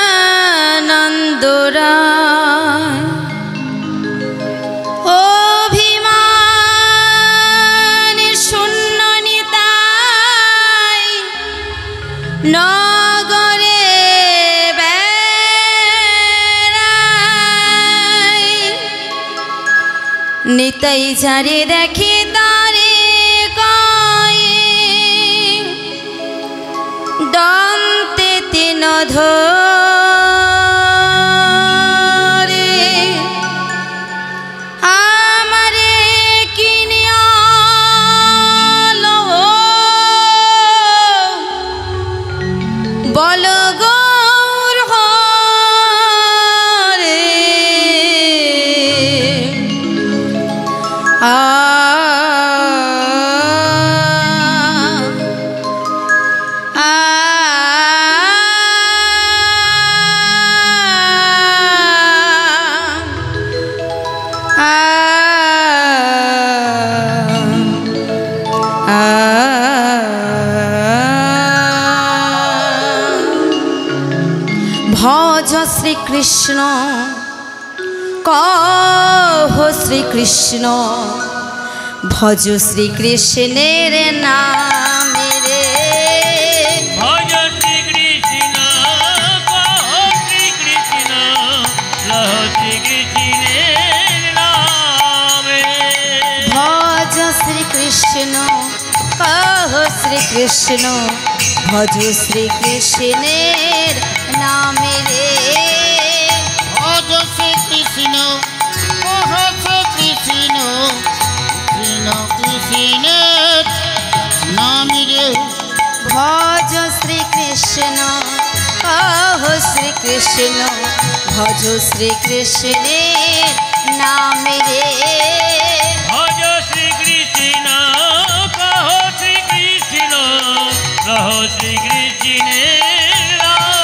নিত্যানন্দ রায় অভিমান শূন্য নিতাই নগরে বেড়াই নিতাই যারে দেখে তারে কয়ে দন্তে তিন ধরে আমারে কিনিয়া লও বল গৌর হরে ভজ শ্রীকৃষ্ণ কহ শ্রীকৃষ্ণ ভজ শ্রীকৃষ্ণের নাম রে ভজ শ্রীকৃষ্ণ কহ শ্রীকৃষ্ণ লহ শ্রীকৃষ্ণের নাম ভজ শ্রীকৃষ্ণ কহ শ্রীকৃষ্ণ ভজ শ্রীকৃষ্ণের নাম রে ভজ শ্রীকৃষ্ণ কহ শ্রীকৃষ্ণ কৃষ্ণ কৃষ্ণের নাম রে ভজ শ্রীকৃষ্ণ কহ শ্রীকৃষ্ণ ভজ শ্রীকৃষ্ণের নাম রে ভজ শ্রীকৃষ্ণ কহ শ্রীকৃষ্ণ লহ শ্রীকৃষ্ণের নাম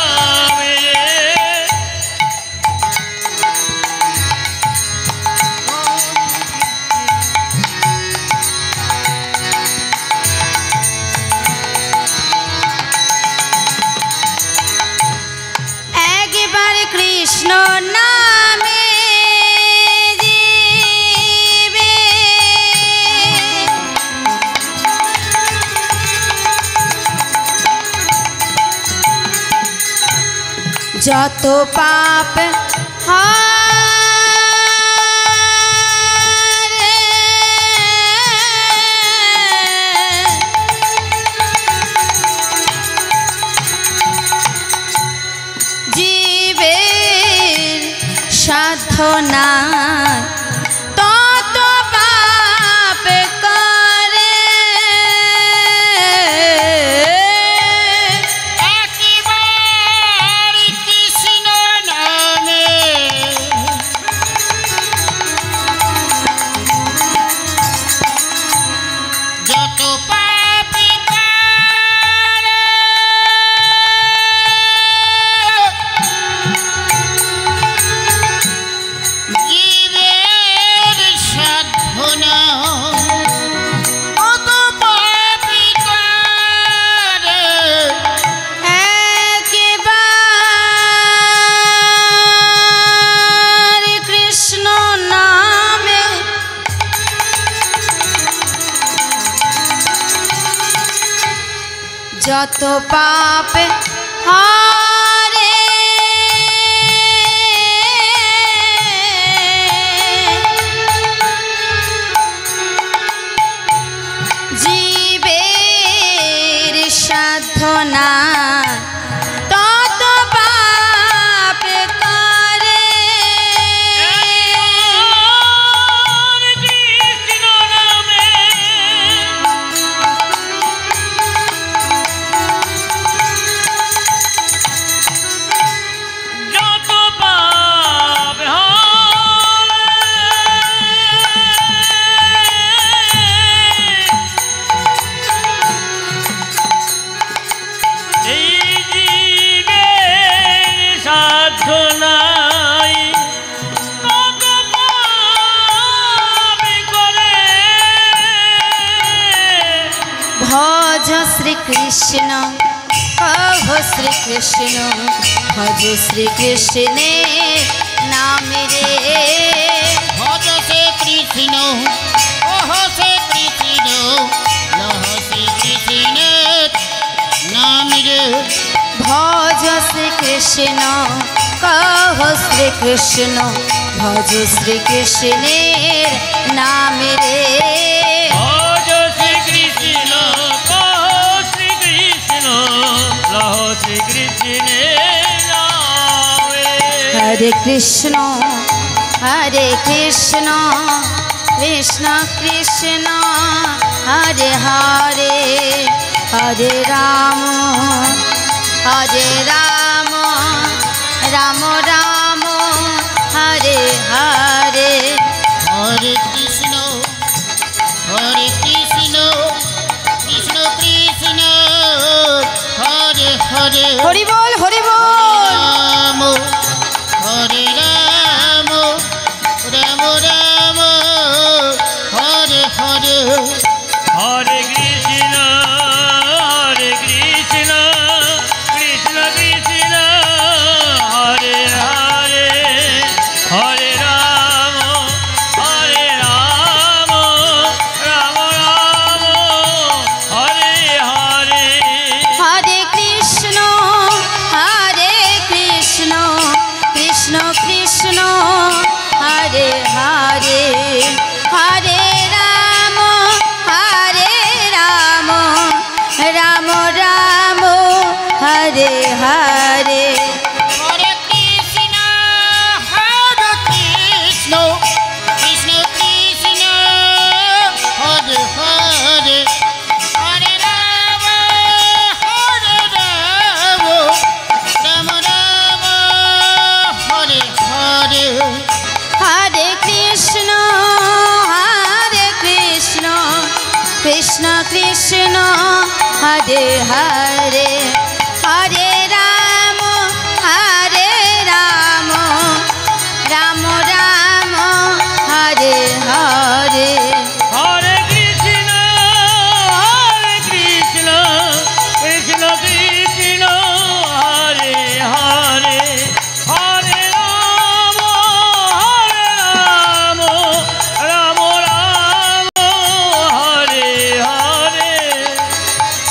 একবার কৃষ্ণ নামে জীবে যত পাপ হারে জীবের সাধনা তত পাপ করে একবার কৃষ্ণ নামে যত পাপী করে জীবের সাধনা কত পাপী করে একবার কৃষ্ণ নামে যত পাপ হারে জীবের সাধনা তত পাপ করে কৃষ্ণ নামে যত পাপ এই জীবের সাধনায় কত পাপ করে ভজ শ্রীকৃষ্ণ कहो श्री कृष्ण भजो श्री कृष्ण नाम रे भज से कृष्ण ओह से कृष्ण लह से कृष्ण नाम रे भज श्री कृष्ण कहो श्री कृष्ण भजो श्री कृष्ण नाम रे भज श्री कृष्ण कहो श्री कृष्ण लहो श्री कृष्ण नाम रे हरे कृष्ण कृष्ण कृष्ण हरे हरे हरे राम राम राम हरे हरे हरे कृष्ण कृष्ण कृष्ण हरे हरे हरि बोल राम हरे राम राम राम हरे हरे हरे कृष्ण कृष्ण कृष्ण हरे हरे हरे राम राम राम हरे हरे हरे कृष्ण कृष्ण कृष्ण हरे हरे हरे राम राम राम हरे हरे हरे कृष्ण कृष्ण कृष्ण हरे हरे हरे राम राम राम हरे हरे हरे कृष्ण कृष्ण कृष्ण हरे हरे हरे राम राम राम हरे हरे हरे कृष्ण कृष्ण कृष्ण हरे हरे हरे राम राम हरे हरे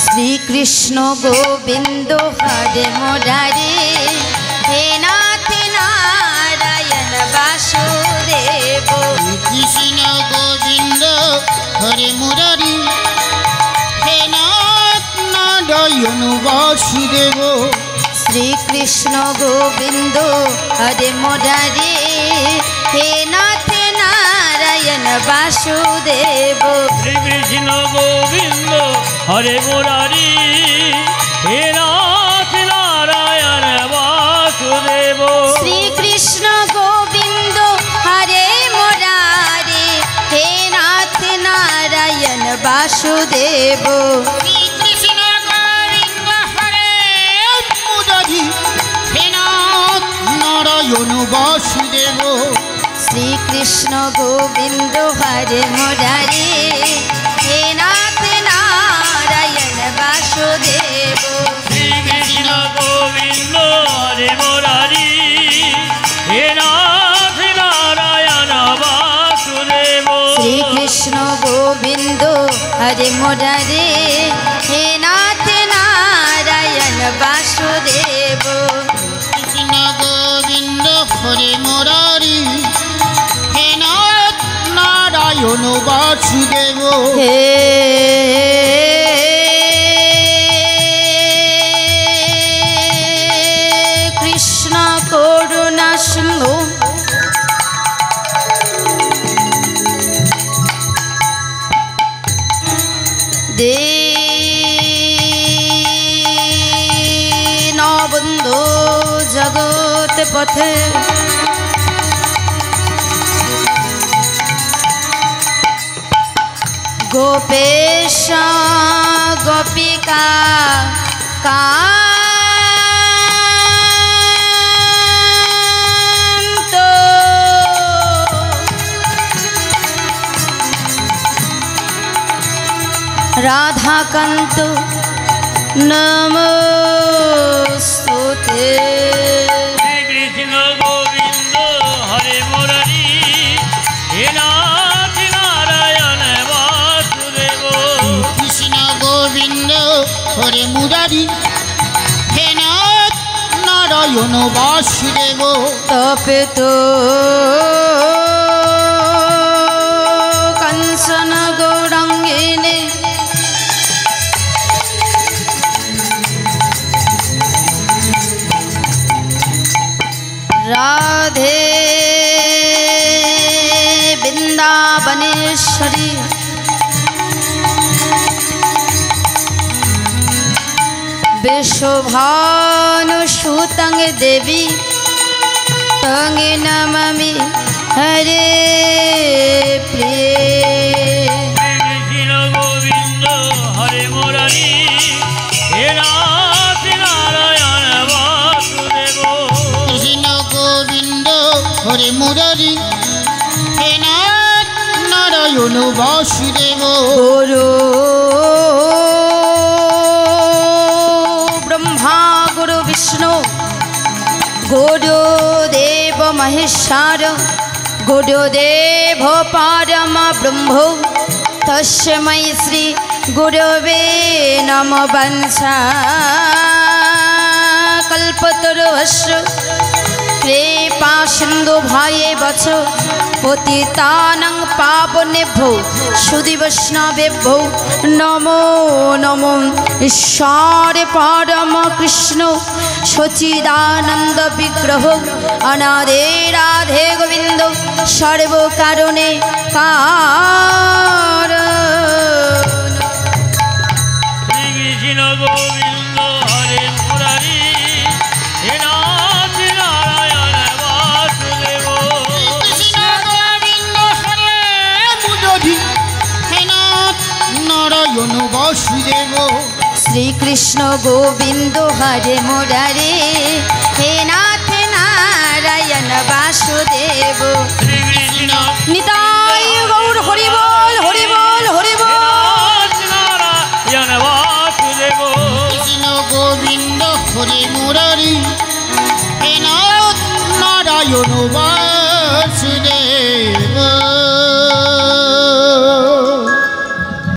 श्री कृष्ण गोविंद हरे मुरारी हे नाथ नारायण वासुदेव कृष्ण गोविंद हरे मुरारी हे नाथ नारायण वासुदेव श्री कृष्ण गोविंद हरे मुरारी हे नाथ नारायण वासुदेव श्री कृष्ण गोविंद हरे मुरारी हे नाथ नारायण वासुदेव श्री कृष्ण गोविंद हरे मुरारी हे नाथ नारायण वासुदेव श्री कृष्ण गोविंद हरे मुरारी हे नाथ नारायण वासुदेव श्री कृष्ण गोविंद हरे मुरारी हे नाथ नारायण वासुदेव श्री कृष्ण गोविंद हरे मुरारी हे नाथ नारायण वासुदेव श्री कृष्ण गोविंद हरे मुरारी हे नाथ नारायण वासुदेव कृष्ण गोविंद हरे मुरारी हे नाथ नारायण वासुदेव हे कृष्ण करुणा सिंधु दीनबन्धु जगत पथे गोपेश गोपिका कान्त राधाकान्त नमो নারায়ণ বাসুদেব তপে তো कंसन गौरांगिनी राधे वृंदावनेश्वरी विश्वभानुसुतं देवी तं नमामि हरे प्रिय কৃষ্ণ গোবিন্দ হরে মুরারি হে নাথ নারায়ণ বাসুদেব কৃষ্ণ গোবিন্দ হরে মুরারি হে নাথ নারায়ণ বাসুদেব गुरु ब्रह्मा गुरु विष्णु गुरुदेव महेश्वर गुरुदेव परम ब्रह्म तस्मै श्री गुरवे नमः वंशा कल्पतरुश्च कृपा सिंधु भाये वच पतितानां पावनेभ्यो सुधि वैष्णवेभ्यो नमो नमो ईश्वर परम कृष्ण सच्चिदानंद विग्रह अनादे राधे गोविंद सर्व कारणे कारण শ্রীকৃষ্ণ গোবিন্দ হরে মুরারি হে নাথ নারায়ণ বাসুদেব কৃষ্ণ গোবিন্দ হরে মুরারি হে নাথ নারায়ণ বাসুদেব श्री कृष्ण गोविंद हरे मुरारे हे नाथ नारायण वासुदेव শ্রীকৃষ্ণ निताय गौर हरि बोल हरि बोल हरि হে बोल নাথ নারায়ণ বাসুদেব কৃষ্ণ গোবিন্দ হরে মুরারি হে নাথ নারায়ণ